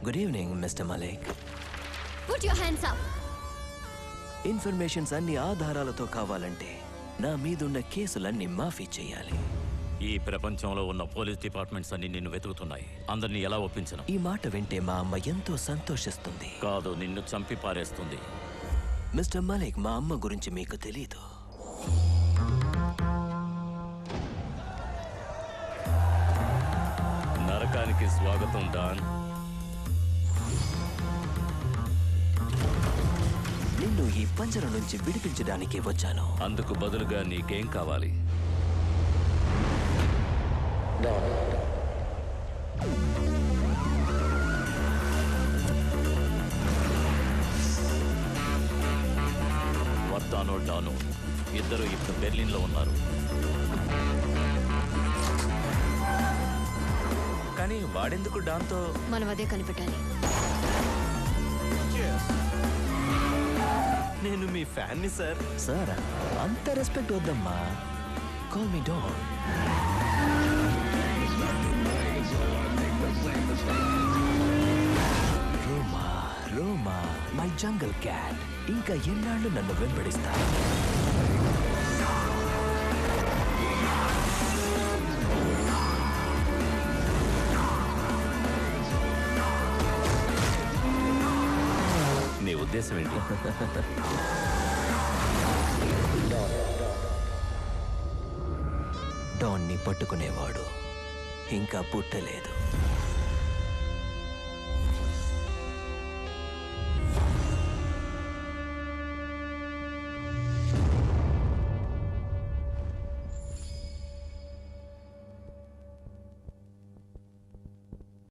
Good evening mister Malik. Put your hands up. Informations అన్ని ఆధారాలతో కావాలంటే నా మీదున్న కేసులన్నీ మాఫీ చేయాలి. ఈ ప్రపంచంలో ఉన్న పోలీస్ డిపార్ట్మెంట్స్ అన్ని నిన్ను వెతుకుతున్నాయి. అందరినీ ఎలా ఒప్పించను? ఈ మాట వింటే మా అమ్మ ఎంతో సంతోషిస్తుంది. కాదు, నిన్ను చంపి పారేస్తుంది. మిస్టర్ మలిక్, మా అమ్మ గురించి మీకు తెలీదు. నరకానికి స్వాగతం డాన్. నిన్ను ఈ పంజరం నుంచి విడిపించడానికి వచ్చాను. అందుకు బదులుగా నీకేం కావాలి? వర్తానో డానో ఇద్దరు ఇప్పుడు బెర్లిన్లో ఉన్నారు. కానీ వాడెందుకు డాన్తో? మనం అదే కనిపెట్టాలి. నేను మీ ఫ్యాన్ని సార్. సార్, అంత రెస్పెక్ట్ వద్దమ్మా. Call me Don. Roma, Roma, my jungle cat. ఇంకా ఎన్నాళ్ళు నన్ను వెంబడిస్తా? నీ ఉద్దేశం ఏంటి? డాన్ని పట్టుకునేవాడు ఇంకా పుట్టలేదు.